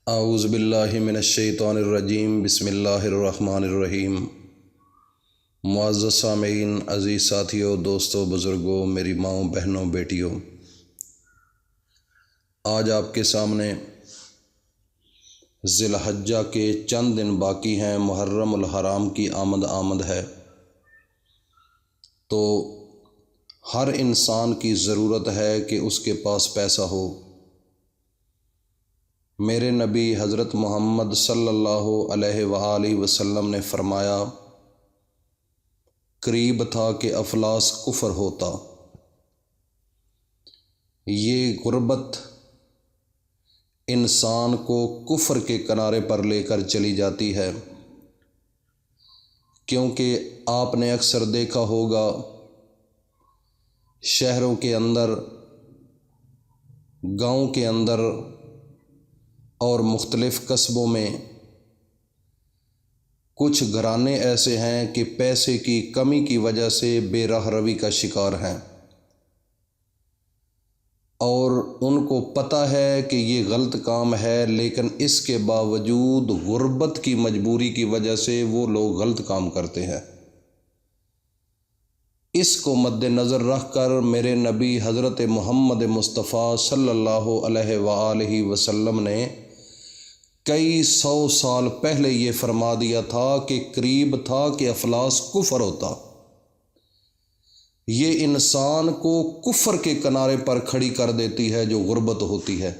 اعوذ باللہ من الشیطان الرجیم، بسم اللہ الرحمن الرحیم۔ معزز سامعین، عزیز ساتھیوں، دوستوں، بزرگوں، میری ماؤں، بہنوں، بیٹیوں، آج آپ کے سامنے ذی الحجہ کے چند دن باقی ہیں، محرم الحرام کی آمد ہے۔ تو ہر انسان کی ضرورت ہے کہ اس کے پاس پیسہ ہو۔ میرے نبی حضرت محمد صلی اللہ علیہ وآلہ وسلم نے فرمایا، قریب تھا کہ افلاس کفر ہوتا۔ یہ غربت انسان کو کفر کے کنارے پر لے کر چلی جاتی ہے، کیونکہ آپ نے اکثر دیکھا ہوگا شہروں کے اندر، گاؤں کے اندر اور مختلف قصبوں میں کچھ گھرانے ایسے ہیں کہ پیسے کی کمی کی وجہ سے بے راہ روی کا شکار ہیں، اور ان کو پتہ ہے کہ یہ غلط کام ہے، لیکن اس کے باوجود غربت کی مجبوری کی وجہ سے وہ لوگ غلط کام کرتے ہیں۔ اس کو مد نظر رکھ کر میرے نبی حضرت محمد مصطفیٰ صلی اللہ علیہ وآلہ وسلم نے کئی سو سال پہلے یہ فرما دیا تھا کہ قریب تھا کہ افلاس کفر ہوتا۔ یہ انسان کو کفر کے کنارے پر کھڑی کر دیتی ہے جو غربت ہوتی ہے۔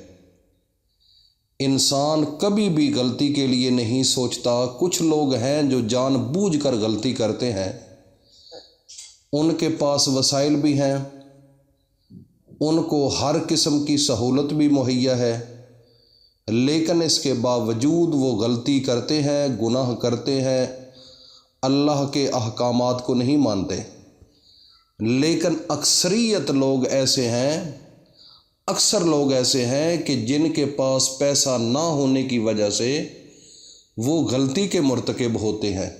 انسان کبھی بھی غلطی کے لیے نہیں سوچتا۔ کچھ لوگ ہیں جو جان بوجھ کر غلطی کرتے ہیں، ان کے پاس وسائل بھی ہیں، ان کو ہر قسم کی سہولت بھی مہیا ہے، لیکن اس کے باوجود وہ غلطی کرتے ہیں، گناہ کرتے ہیں، اللہ کے احکامات کو نہیں مانتے۔ لیکن اکثر لوگ ایسے ہیں کہ جن کے پاس پیسہ نہ ہونے کی وجہ سے وہ غلطی کے مرتکب ہوتے ہیں۔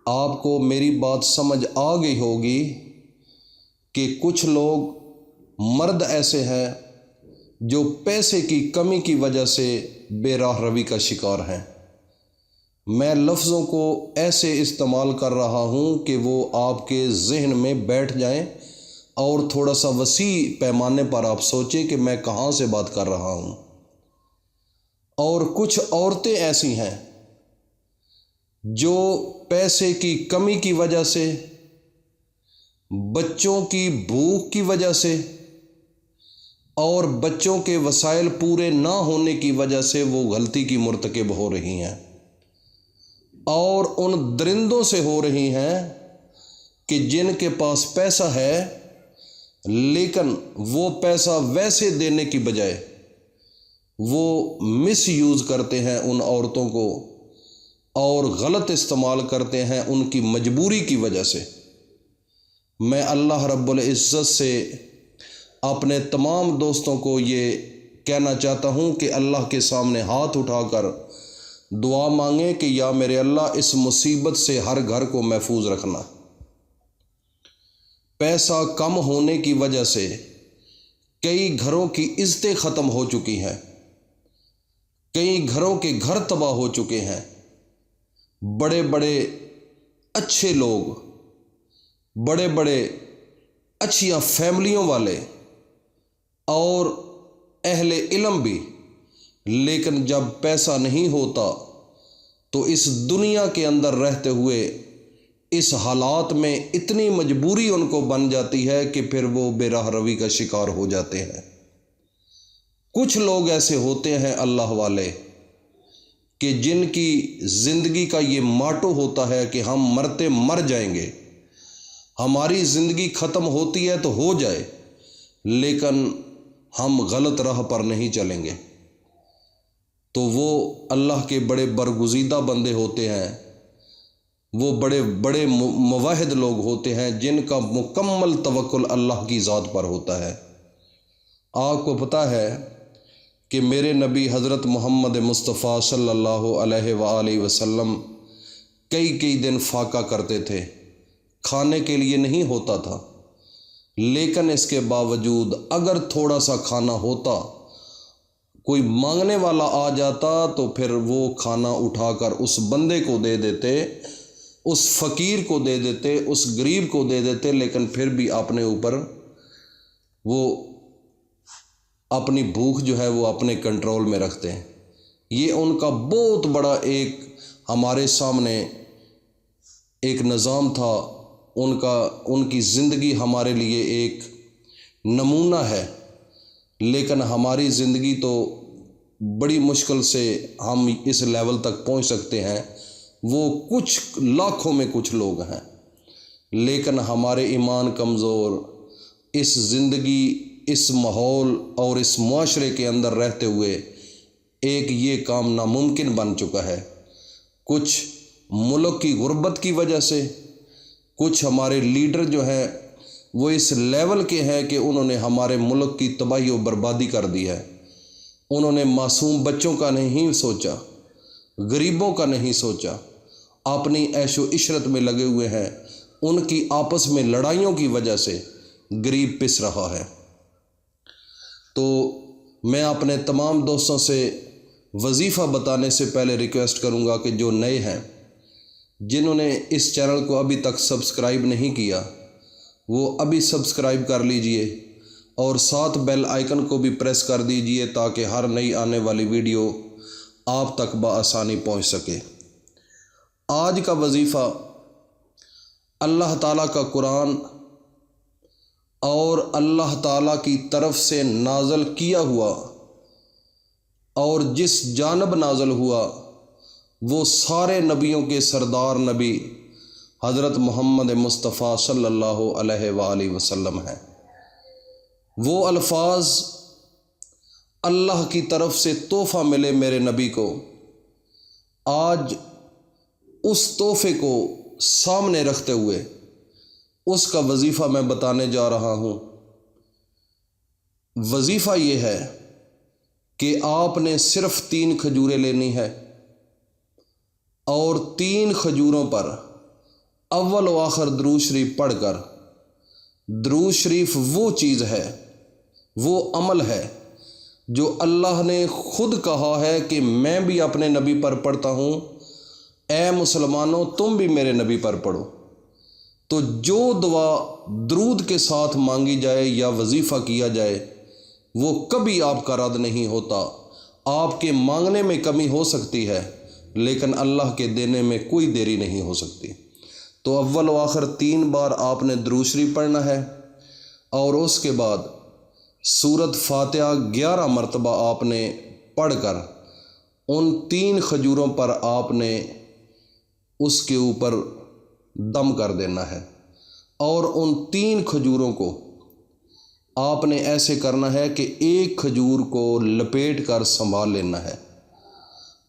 آپ کو میری بات سمجھ آ گئی ہوگی کہ کچھ لوگ مرد ایسے ہیں جو پیسے کی کمی کی وجہ سے بے راہ روی کا شکار ہیں۔ میں لفظوں کو ایسے استعمال کر رہا ہوں کہ وہ آپ کے ذہن میں بیٹھ جائیں اور تھوڑا سا وسیع پیمانے پر آپ سوچیں کہ میں کہاں سے بات کر رہا ہوں۔ اور کچھ عورتیں ایسی ہیں جو پیسے کی کمی کی وجہ سے، بچوں کی بھوک کی وجہ سے اور بچوں کے وسائل پورے نہ ہونے کی وجہ سے وہ غلطی کی مرتکب ہو رہی ہیں، اور ان درندوں سے ہو رہی ہیں کہ جن کے پاس پیسہ ہے لیکن وہ پیسہ ویسے دینے کی بجائے وہ مس یوز کرتے ہیں ان عورتوں کو اور غلط استعمال کرتے ہیں ان کی مجبوری کی وجہ سے۔ میں اللہ رب العزت سے اپنے تمام دوستوں کو یہ کہنا چاہتا ہوں کہ اللہ کے سامنے ہاتھ اٹھا کر دعا مانگیں کہ یا میرے اللہ اس مصیبت سے ہر گھر کو محفوظ رکھنا۔ پیسہ کم ہونے کی وجہ سے کئی گھروں کی عزتیں ختم ہو چکی ہیں، کئی گھروں کے گھر تباہ ہو چکے ہیں۔ بڑے بڑے اچھے لوگ، بڑے بڑے اچھیاں فیملیوں والے اور اہل علم بھی، لیکن جب پیسہ نہیں ہوتا تو اس دنیا کے اندر رہتے ہوئے اس حالات میں اتنی مجبوری ان کو بن جاتی ہے کہ پھر وہ بے راہ روی کا شکار ہو جاتے ہیں۔ کچھ لوگ ایسے ہوتے ہیں اللہ والے کہ جن کی زندگی کا یہ ماٹو ہوتا ہے کہ ہم مرتے مر جائیں گے، ہماری زندگی ختم ہوتی ہے تو ہو جائے، لیکن ہم غلط راہ پر نہیں چلیں گے۔ تو وہ اللہ کے بڑے برگزیدہ بندے ہوتے ہیں، وہ بڑے بڑے موحد لوگ ہوتے ہیں جن کا مکمل توکل اللہ کی ذات پر ہوتا ہے۔ آپ کو پتہ ہے کہ میرے نبی حضرت محمد مصطفیٰ صلی اللہ علیہ وآلہ وسلم کئی دن فاقہ کرتے تھے، کھانے کے لیے نہیں ہوتا تھا، لیکن اس کے باوجود اگر تھوڑا سا کھانا ہوتا کوئی مانگنے والا آ جاتا تو پھر وہ کھانا اٹھا کر اس بندے کو دے دیتے، اس فقیر کو دے دیتے، اس غریب کو دے دیتے، لیکن پھر بھی اپنے اوپر وہ اپنی بھوک جو ہے وہ اپنے کنٹرول میں رکھتے ہیں۔ یہ ان کا بہت بڑا ایک ہمارے سامنے ایک نظام تھا، ان کی زندگی ہمارے لیے ایک نمونہ ہے، لیکن ہماری زندگی تو بڑی مشکل سے ہم اس لیول تک پہنچ سکتے ہیں، وہ کچھ لاکھوں میں کچھ لوگ ہیں، لیکن ہمارے ایمان کمزور، اس زندگی، اس ماحول اور اس معاشرے کے اندر رہتے ہوئے ایک یہ کام ناممکن بن چکا ہے۔ کچھ ملک کی غربت کی وجہ سے، کچھ ہمارے لیڈر جو ہیں وہ اس لیول کے ہیں کہ انہوں نے ہمارے ملک کی تباہی و بربادی کر دی ہے۔ انہوں نے معصوم بچوں کا نہیں سوچا، غریبوں کا نہیں سوچا، اپنی عیش و عشرت میں لگے ہوئے ہیں۔ ان کی آپس میں لڑائیوں کی وجہ سے غریب پس رہا ہے۔ تو میں اپنے تمام دوستوں سے وظیفہ بتانے سے پہلے ریکویسٹ کروں گا کہ جو نئے ہیں، جنہوں نے اس چینل کو ابھی تک سبسکرائب نہیں کیا، وہ ابھی سبسکرائب کر لیجئے اور ساتھ بیل آئیکن کو بھی پریس کر دیجئے تاکہ ہر نئی آنے والی ویڈیو آپ تک بآسانی پہنچ سکے۔ آج کا وظیفہ اللہ تعالیٰ کا قرآن اور اللہ تعالیٰ کی طرف سے نازل کیا ہوا اور جس جانب نازل ہوا وہ سارے نبیوں کے سردار نبی حضرت محمد مصطفیٰ صلی اللہ علیہ وآلہ وسلم ہیں۔ وہ الفاظ اللہ کی طرف سے تحفہ ملے میرے نبی کو، آج اس تحفے کو سامنے رکھتے ہوئے اس کا وظیفہ میں بتانے جا رہا ہوں۔ وظیفہ یہ ہے کہ آپ نے صرف 3 کھجوریں لینی ہے اور 3 کھجوروں پر اول و آخر درود شریف پڑھ کر، درود شریف وہ چیز ہے، وہ عمل ہے جو اللہ نے خود کہا ہے کہ میں بھی اپنے نبی پر پڑھتا ہوں، اے مسلمانوں تم بھی میرے نبی پر پڑھو۔ تو جو دعا درود کے ساتھ مانگی جائے یا وظیفہ کیا جائے وہ کبھی آپ کا رد نہیں ہوتا۔ آپ کے مانگنے میں کمی ہو سکتی ہے لیکن اللہ کے دینے میں کوئی دیری نہیں ہو سکتی۔ تو اول و آخر 3 بار آپ نے درود شریف پڑھنا ہے اور اس کے بعد سورۃ فاتحہ 11 مرتبہ آپ نے پڑھ کر ان 3 کھجوروں پر آپ نے اس کے اوپر دم کر دینا ہے اور ان 3 کھجوروں کو آپ نے ایسے کرنا ہے کہ ایک کھجور کو لپیٹ کر سنبھال لینا ہے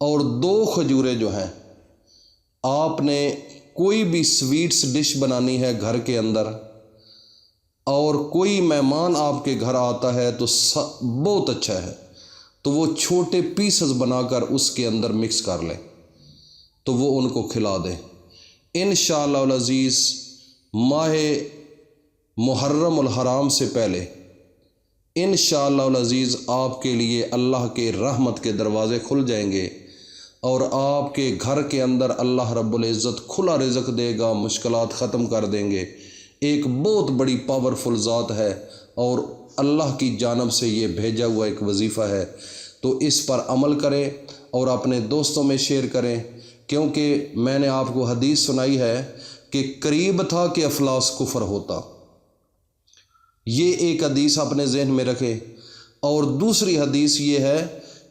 اور 2 کھجوریں جو ہیں آپ نے کوئی بھی سویٹس ڈش بنانی ہے گھر کے اندر، اور کوئی مہمان آپ کے گھر آتا ہے تو بہت اچھا ہے تو وہ چھوٹے پیسز بنا کر اس کے اندر مکس کر لیں تو وہ ان کو کھلا دیں۔ انشاءاللہ العزیز ماہ محرم الحرام سے پہلے انشاءاللہ العزیز آپ کے لیے اللہ کے رحمت کے دروازے کھل جائیں گے اور آپ کے گھر کے اندر اللہ رب العزت کھلا رزق دے گا، مشکلات ختم کر دیں گے۔ ایک بہت بڑی پاورفل ذات ہے اور اللہ کی جانب سے یہ بھیجا ہوا ایک وظیفہ ہے، تو اس پر عمل کریں اور اپنے دوستوں میں شیئر کریں، کیونکہ میں نے آپ کو حدیث سنائی ہے کہ قریب تھا کہ افلاس کفر ہوتا۔ یہ ایک حدیث اپنے ذہن میں رکھیں، اور دوسری حدیث یہ ہے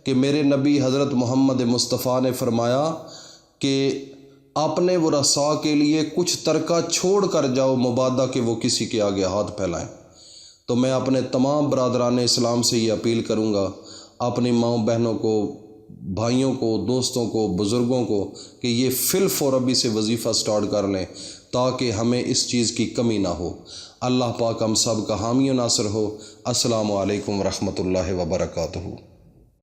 کہ میرے نبی حضرت محمد مصطفیٰ نے فرمایا کہ اپنے ورثاء کے لیے کچھ ترکہ چھوڑ کر جاؤ مبادا کہ وہ کسی کے آگے ہاتھ پھیلائیں۔ تو میں اپنے تمام برادران اسلام سے یہ اپیل کروں گا، اپنی ماؤں بہنوں کو، بھائیوں کو، دوستوں کو، بزرگوں کو، کہ یہ فی الفور ابھی سے وظیفہ سٹارٹ کر لیں تاکہ ہمیں اس چیز کی کمی نہ ہو۔ اللہ پاک ہم سب کا حامی و ناصر ہو۔ السلام علیکم ورحمۃ اللہ وبرکاتہ۔